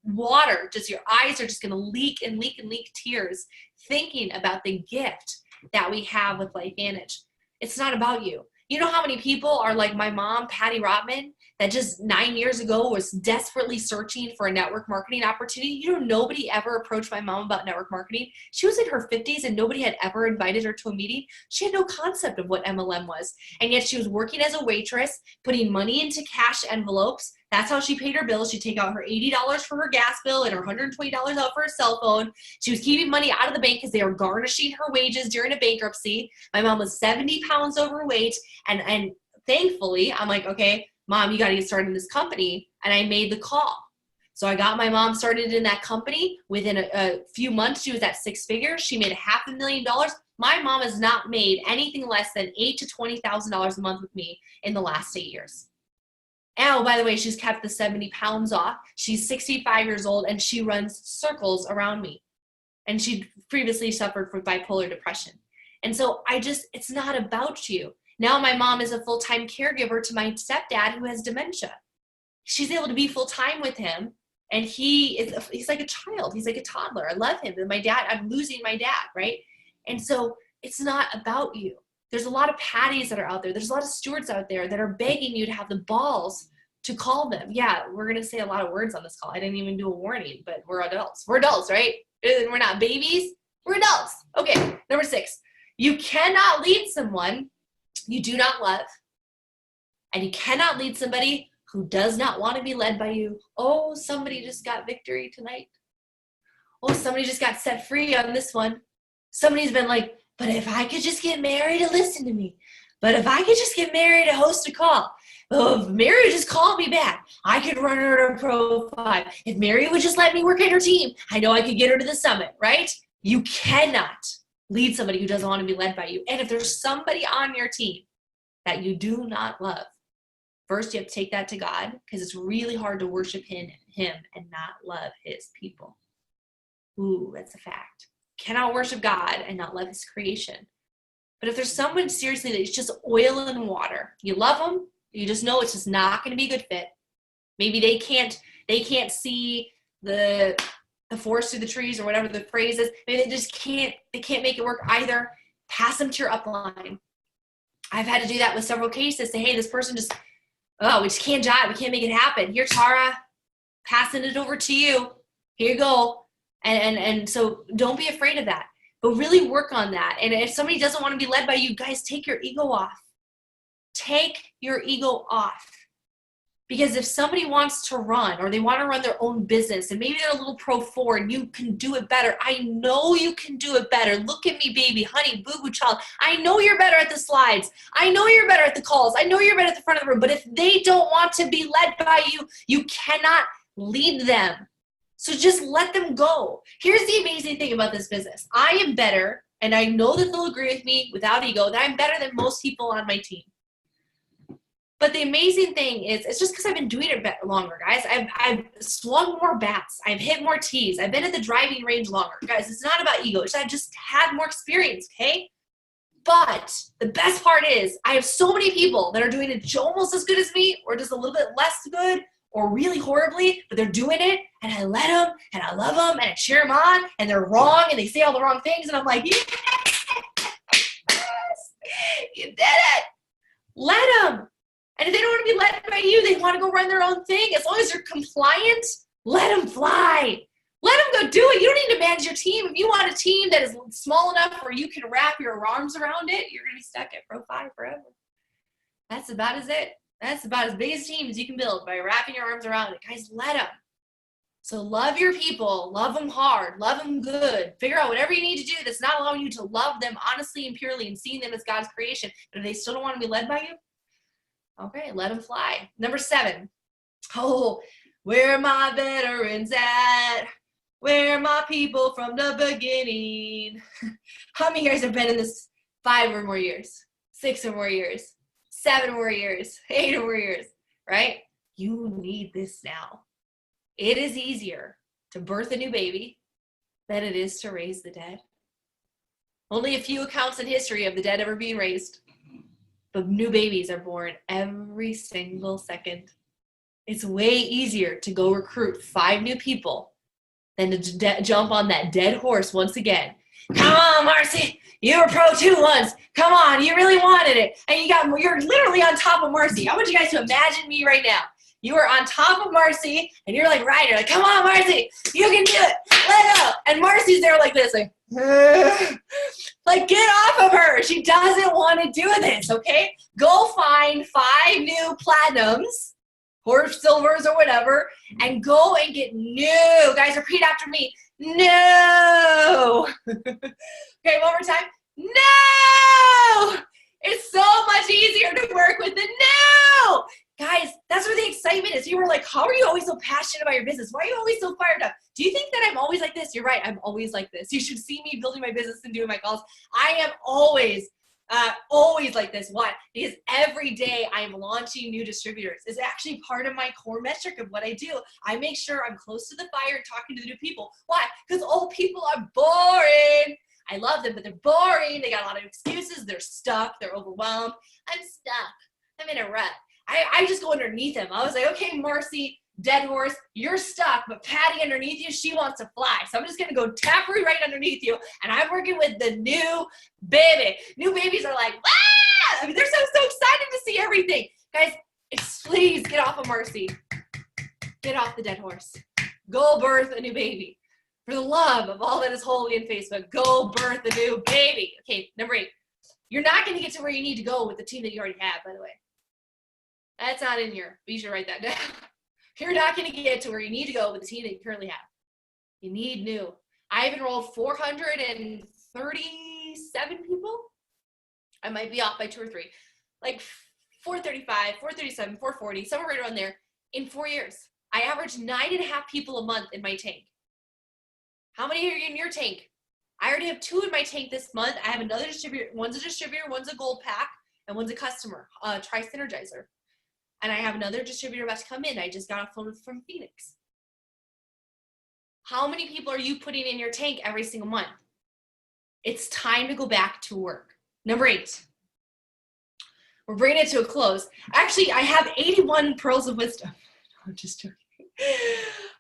water, just your eyes are just going to leak and leak and leak tears thinking about the gift that we have with LifeVantage. It's not about you. You know how many people are like my mom, Patty Rotman, that just 9 years ago was desperately searching for a network marketing opportunity? You know, nobody ever approached my mom about network marketing. She was in her 50s and nobody had ever invited her to a meeting. She had no concept of what MLM was. And yet she was working as a waitress, putting money into cash envelopes. That's how she paid her bills. She'd take out her $80 for her gas bill and her $120 out for her cell phone. She was keeping money out of the bank because they were garnishing her wages during a bankruptcy. My mom was 70 pounds overweight. And thankfully, I'm like, okay, Mom, you got to get started in this company. And I made the call. So I got my mom started in that company. Within a few months, she was at 6 figures. She made $500,000. My mom has not made anything less than $8,000 to $20,000 a month with me in the last 8 years. And oh, by the way, she's kept the 70 pounds off. She's 65 years old and she runs circles around me. And she previously suffered from bipolar depression. And so it's not about you. Now my mom is a full-time caregiver to my stepdad who has dementia. She's able to be full-time with him, and he's like a child. He's like a toddler. I love him. And my dad, I'm losing my dad, right? And so it's not about you. There's a lot of Patties that are out there. There's a lot of Stuarts out there that are begging you to have the balls to call them. Yeah, we're going to say a lot of words on this call. I didn't even do a warning, but we're adults. We're adults, right? We're not babies. We're adults. Okay, number 6. You cannot lead someone you do not love, and you cannot lead somebody who does not want to be led by you. Oh, somebody just got victory tonight. Oh, somebody just got set free on this one. Somebody's been like, but if I could just get Mary to listen to me. But if I could just get Mary to host a call. Oh, if Mary would just call me back, I could run her to Pro 5. If Mary would just let me work on her team, I know I could get her to the summit, right? You cannot lead somebody who doesn't want to be led by you. And if there's somebody on your team that you do not love, first you have to take that to God, because it's really hard to worship him and not love his people. Ooh, that's a fact. Cannot worship God and not love his creation. But if there's someone seriously that is just oil and water, you love them, you just know it's just not going to be a good fit. Maybe they can't see the the forest through the trees or whatever the phrase is. Maybe they can't make it work either. Pass them to your upline. I've had to do that with several cases. Say, hey, this person we just can't jive. We can't make it happen. Here, Tara, passing it over to you. Here you go. And so don't be afraid of that, but really work on that. And if somebody doesn't want to be led by you, guys, take your ego off. Take your ego off. Because if somebody wants to run or they want to run their own business and maybe they're a little pro 4 and you can do it better. I know you can do it better. Look at me, baby, honey, boo-boo child. I know you're better at the slides. I know you're better at the calls. I know you're better at the front of the room. But if they don't want to be led by you, you cannot lead them. So just let them go. Here's the amazing thing about this business. I am better, and I know that they'll agree with me without ego, that I'm better than most people on my team. But the amazing thing is, it's just because I've been doing it longer, guys. I've swung more bats. I've hit more tees. I've been at the driving range longer. Guys, it's not about ego. I've just had more experience, okay? But the best part is I have so many people that are doing it almost as good as me or just a little bit less good or really horribly, but they're doing it, and I let them, and I love them, and I cheer them on, and they're wrong, and they say all the wrong things, and I'm like, yes, you did it. Let them. And if they don't want to be led by you, they want to go run their own thing. As long as you're compliant, let them fly. Let them go do it. You don't need to manage your team. If you want a team that is small enough where you can wrap your arms around it, you're going to be stuck at Pro 5 forever. That's about as it. That's about as big a team as you can build by wrapping your arms around it. Guys, let them. So love your people. Love them hard. Love them good. Figure out whatever you need to do that's not allowing you to love them honestly and purely and seeing them as God's creation. But if they still don't want to be led by you, okay, let them fly. Number 7. Oh, where are my veterans at? Where are my people from the beginning? How many years have been in this? 5 or more years, 6 or more years, 7 or more years, 8 or more years, right? You need this now. It is easier to birth a new baby than it is to raise the dead. Only a few accounts in history of the dead ever being raised. But new babies are born every single second. It's way easier to go recruit 5 new people than to jump on that dead horse once again. Come on, Marcy, you were Pro 2 once. Come on, you really wanted it. And you're literally on top of Marcy. I want you guys to imagine me right now. You are on top of Marcy, and you're like, right, you're like, come on, Marcy, you can do it. Let go. And Marcy's there like this, like, like, get off of her. She doesn't want to do this, okay? Go find 5 new platinums or silvers or whatever, and go and get new. Guys, repeat after me. No. Okay, one more time. No. It's so much easier to work with the no. Guys, that's where the excitement is. You were like, how are you always so passionate about your business? Why are you always so fired up? Do you think that I'm always like this? You're right. I'm always like this. You should see me building my business and doing my calls. I am always like this. Why? Because every day I am launching new distributors. It's actually part of my core metric of what I do. I make sure I'm close to the fire and talking to the new people. Why? Because old people are boring. I love them, but they're boring. They got a lot of excuses. They're stuck. They're overwhelmed. I'm stuck. I'm in a rut. I just go underneath him. I was like, okay, Marcy, dead horse, you're stuck, but Patty underneath you, she wants to fly. So I'm just going to go tap her right underneath you, and I'm working with the new baby. New babies are like, ah! I mean, they're so excited to see everything. Guys, please get off of Marcy. Get off the dead horse. Go birth a new baby. For the love of all that is holy in Facebook, go birth a new baby. Okay, number 8. You're not going to get to where you need to go with the team that you already have, by the way. That's not in here, but you should write that down. You're not going to get to where you need to go with the team that you currently have. You need new. I've enrolled 437 people. I might be off by 2 or 3. Like 435, 437, 440, somewhere right around there in 4 years. I average 9.5 people a month in my tank. How many are in your tank? I already have 2 in my tank this month. I have another distributor. One's a distributor, one's a gold pack, and one's a customer, Tri-Synergizer. And I have another distributor about to come in. I just got a phone from Phoenix. How many people are you putting in your tank every single month? It's time to go back to work. Number 8. We're bringing it to a close. Actually, I have 81 pearls of wisdom. I'm just joking.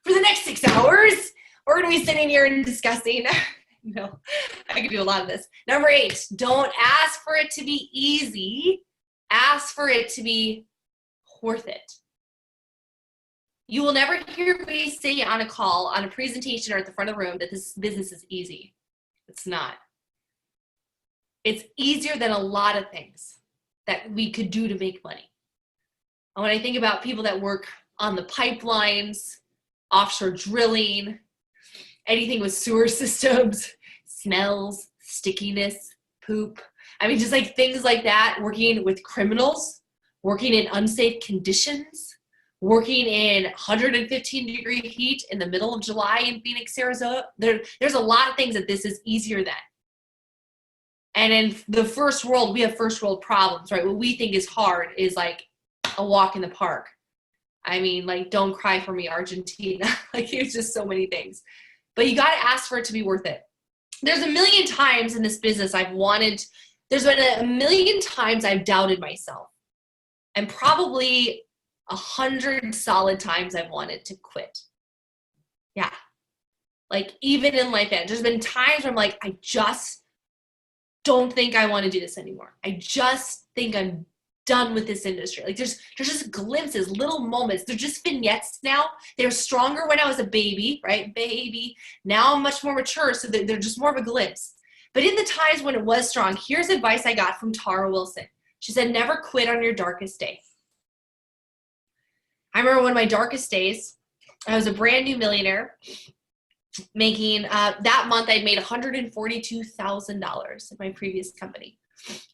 For the next 6 hours, we're going to be sitting here and discussing. No, I could do a lot of this. Number 8, don't ask for it to be easy. Ask for it to be worth it. You will never hear me say on a call, on a presentation, or at the front of the room that this business is easy. It's not. It's easier than a lot of things that we could do to make money. And when I think about people that work on the pipelines, offshore drilling, anything with sewer systems, smells, stickiness, poop. I mean, just like things like that, working with criminals, working in unsafe conditions, working in 115-degree heat in the middle of July in Phoenix, Arizona. There's a lot of things that this is easier than. And in the first world, we have first world problems, right? What we think is hard is like a walk in the park. I mean, like, don't cry for me, Argentina. Like, it's just so many things. But you got to ask for it to be worth it. There's a million times in this business there's been a million times I've doubted myself. And probably 100 solid times I've wanted to quit. Yeah. Like, even in life, there's been times where I'm like, I just don't think I want to do this anymore. I just think I'm done with this industry. Like, there's just glimpses, little moments. They're just vignettes now. They're stronger when I was a baby, right? Baby. Now I'm much more mature, so they're just more of a glimpse. But in the times when it was strong, here's advice I got from Tara Wilson. She said, never quit on your darkest day. I remember one of my darkest days, I was a brand new millionaire making, that month I'd made $142,000 in my previous company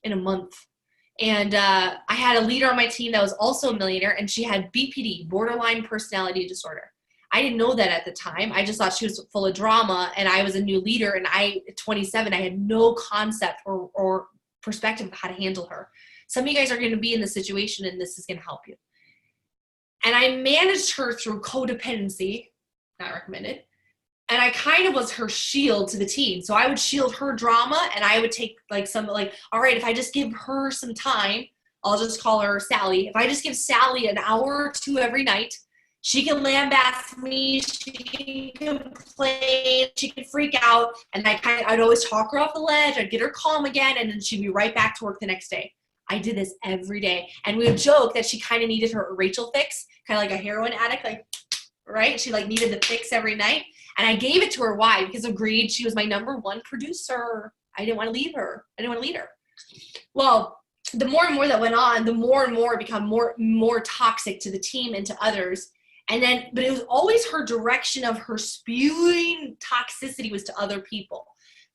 in a month. And I had a leader on my team that was also a millionaire, and she had BPD, borderline personality disorder. I didn't know that at the time. I just thought she was full of drama, and I was a new leader, and at 27, I had no concept or perspective of how to handle her. Some of you guys are going to be in this situation, and this is going to help you. And I managed her through codependency, not recommended. And I kind of was her shield to the team. So I would shield her drama, and I would take all right, if I just give her some time, I'll just call her Sally. If I just give Sally an hour or two every night, she can lambast me, she can complain, she can freak out. And I'd always talk her off the ledge. I'd get her calm again, and then she'd be right back to work the next day. I did this every day. And we would joke that she kind of needed her Rachel fix, kind of like a heroin addict, right? She needed the fix every night. And I gave it to her. Why? Because of greed. She was my number one producer. I didn't want to leave her. I didn't want to lead her. Well, the more and more that went on, the more and more it became more toxic to the team and to others. But it was always her direction of her spewing toxicity was to other people.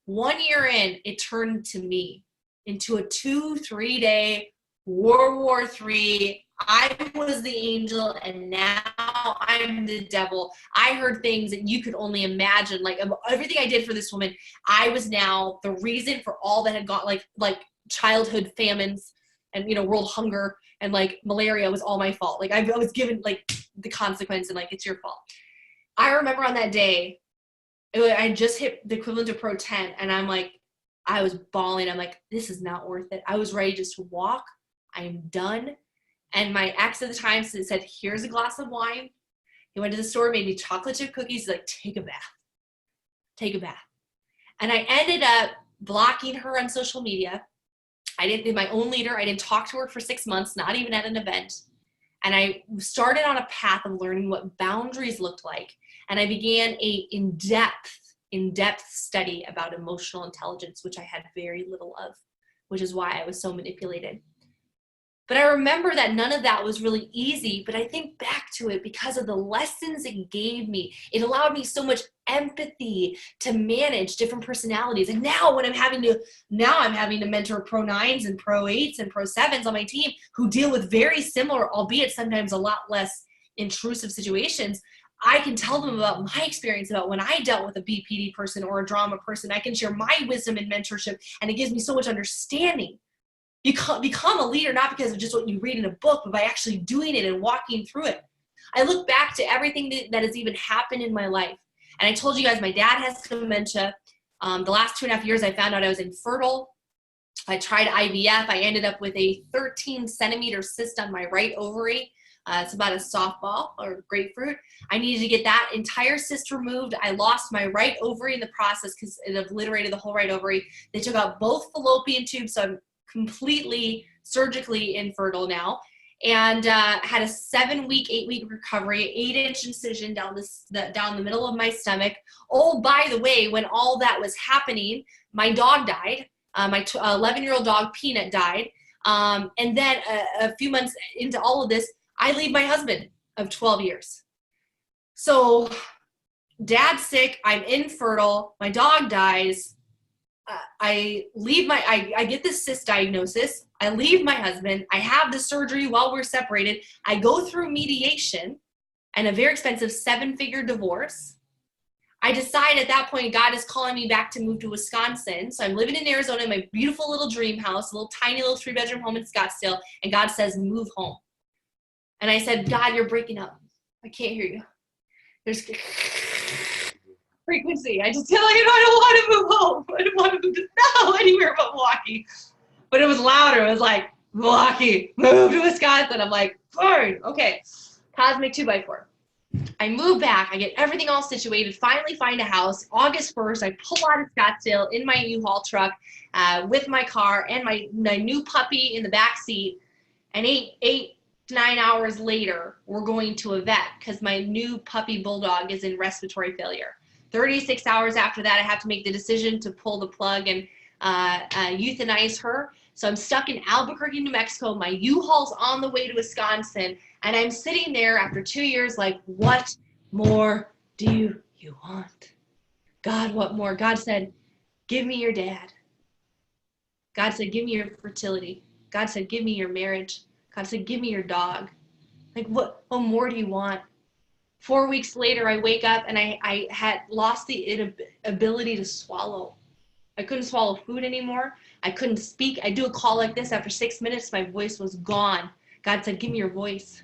1 year in, it turned to me into a 2-3 day World War III. I was the angel, and now I'm the devil. I heard things that you could only imagine. Like, everything I did for this woman, I was now the reason for all that had gone, like childhood famines and, world hunger and malaria was all my fault. I was given the consequence, and it's your fault. I remember on that day, I just hit the equivalent of Pro 10, and I was bawling. I'm like, this is not worth it. I was ready just to walk. I'm done. And my ex at the time said, here's a glass of wine. He went to the store, made me chocolate chip cookies. He's like, take a bath. Take a bath. And I ended up blocking her on social media. I didn't be my own leader. I didn't talk to her for 6 months, not even at an event. And I started on a path of learning what boundaries looked like. And I began a in-depth study about emotional intelligence, which I had very little of, which is why I was so manipulated. But I remember that none of that was really easy, but I think back to it because of the lessons it gave me. It allowed me so much empathy to manage different personalities. And now when I'm having to mentor Pro 9s and Pro 8s and Pro 7s on my team who deal with very similar, albeit sometimes a lot less intrusive situations, I can tell them about my experience, about when I dealt with a BPD person or a drama person. I can share my wisdom and mentorship, and it gives me so much understanding. You become a leader not because of just what you read in a book, but by actually doing it and walking through it. I look back to everything that has even happened in my life. And I told you guys, my dad has dementia. The last 2.5 years, I found out I was infertile. I tried IVF. I ended up with a 13-centimeter cyst on my right ovary. It's about a softball or grapefruit. I needed to get that entire cyst removed. I lost my right ovary in the process because it obliterated the whole right ovary. They took out both fallopian tubes, so I'm completely surgically infertile now. And had a 7-week, 8-week recovery, 8-inch incision down the middle of my stomach. Oh, by the way, when all that was happening, my dog died. My 11-year-old dog, Peanut, died. And then a few months into all of this, I leave my husband of 12 years. So dad's sick, I'm infertile, my dog dies. I get this cyst diagnosis. I leave my husband. I have the surgery while we're separated. I go through mediation and a very expensive 7-figure divorce. I decide at that point, God is calling me back to move to Wisconsin. So I'm living in Arizona in my beautiful little dream house, a little tiny little 3-bedroom home in Scottsdale. And God says, move home. And I said, God, you're breaking up. I can't hear you. There's frequency. I just feel like I don't want to move home. I don't want to move to anywhere but Milwaukee. But it was louder. It was like, Milwaukee, move to Wisconsin. I'm like, fine, okay. Cosmic 2x4. I move back. I get everything all situated. Finally find a house. August 1st, I pull out of Scottsdale in my U-Haul truck with my car and my new puppy in the back seat. And 9 hours later, we're going to a vet because my new puppy bulldog is in respiratory failure. 36 hours after that, I have to make the decision to pull the plug and euthanize her. So I'm stuck in Albuquerque, New Mexico. My U-Haul's on the way to Wisconsin. And I'm sitting there after 2 years like, what more do you want? God, what more? God said, give me your dad. God said, give me your fertility. God said, give me your marriage. God said, give me your dog. Like, what more do you want? 4 weeks later, I wake up and I had lost the ability to swallow. I couldn't swallow food anymore. I couldn't speak. I do a call like this. After 6 minutes, my voice was gone. God said, give me your voice.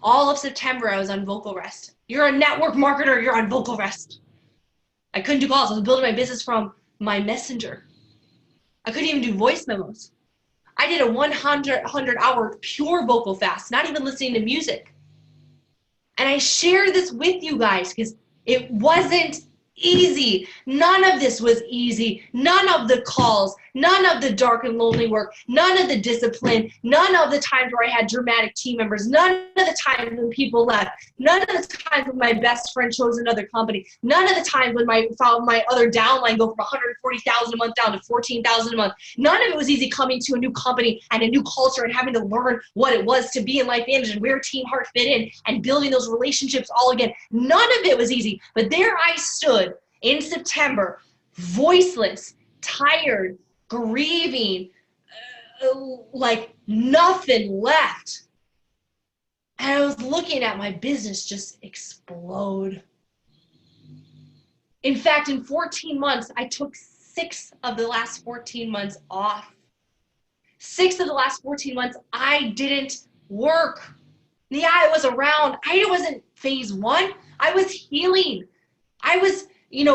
All of September, I was on vocal rest. You're a network marketer. You're on vocal rest. I couldn't do calls. I was building my business from my messenger. I couldn't even do voice memos. I did a 100-hour pure vocal fast, not even listening to music. And I share this with you guys because it wasn't easy. None of this was easy. None of the calls, none of the dark and lonely work, none of the discipline, none of the times where I had dramatic team members, none of the times when people left, none of the times when my best friend chose another company, none of the times when my other downline go from $140,000 a month down to $14,000 a month. None of it was easy coming to a new company and a new culture and having to learn what it was to be in life management, where Team Heart fit in, and building those relationships all again. None of it was easy, but there I stood in September, voiceless, tired, grieving, like nothing left. And I was looking at my business just explode. In fact, in 14 months, I took 6 of the last 14 months off. 6 of the last 14 months, I didn't work. Yeah, I was around. I wasn't phase 1. I was healing. I was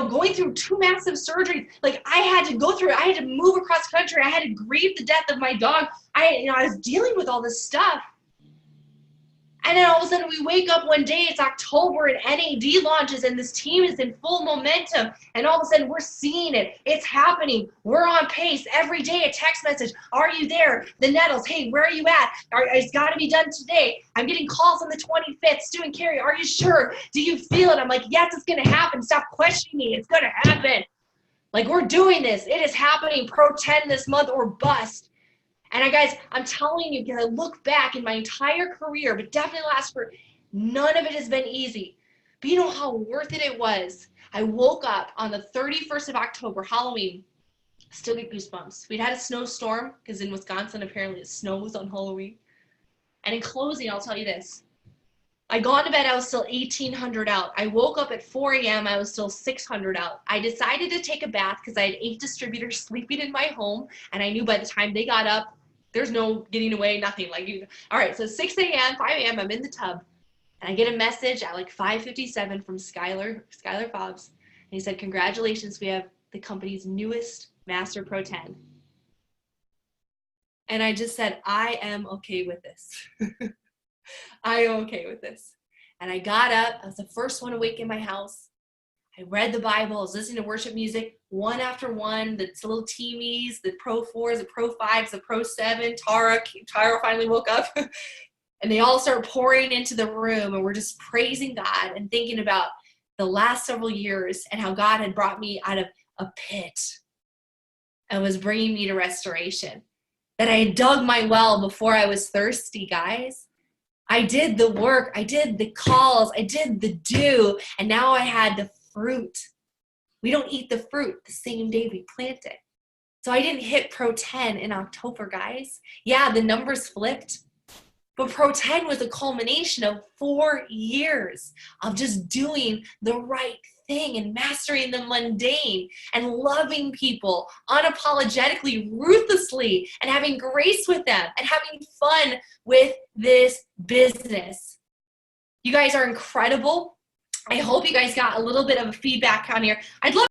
going through 2 massive surgeries. Like I had to go through it. I had to move across country. I had to grieve the death of my dog. I was dealing with all this stuff. And then all of a sudden we wake up one day, it's October and NAD launches and this team is in full momentum. And all of a sudden we're seeing it. It's happening. We're on pace. Every day a text message. Are you there? The Nettles. Hey, where are you at? It's got to be done today. I'm getting calls on the 25th. Stu and Carrie, are you sure? Do you feel it? I'm like, yes, it's going to happen. Stop questioning me. It's going to happen. Like we're doing this. It is happening. Pro 10 this month or bust. And guys, I'm telling you, because I look back in my entire career, but definitely last for none of it has been easy. But you know how worth it was? I woke up on the 31st of October, Halloween. Still get goosebumps. We'd had a snowstorm because in Wisconsin, apparently it snows on Halloween. And in closing, I'll tell you this. I got to bed, I was still 1,800 out. I woke up at 4 a.m., I was still 600 out. I decided to take a bath because I had 8 distributors sleeping in my home, and I knew by the time they got up, there's no getting away, nothing. All right, so 6 a.m., 5 a.m., I'm in the tub, and I get a message at like 5:57 from Skylar Fobbs, and he said, congratulations, we have the company's newest Master Pro 10. And I just said, I am okay with this. I am okay with this. And I got up. I was the first one awake in my house. I read the Bible. I was listening to worship music one after one. The little teamies, the Pro 4s, the Pro 5s, the Pro 7. Tara finally woke up. And they all start pouring into the room. And we're just praising God and thinking about the last several years and how God had brought me out of a pit and was bringing me to restoration. That I had dug my well before I was thirsty, guys. I did the work. I did the calls. I did the do. And now I had the fruit. We don't eat the fruit the same day we plant it. So I didn't hit Pro 10 in October, guys. Yeah, the numbers flipped. But Pro 10 was a culmination of 4 years of just doing the right thing and mastering the mundane and loving people unapologetically, ruthlessly, and having grace with them and having fun with this business. You guys are incredible. I hope you guys got a little bit of feedback on here. I'd love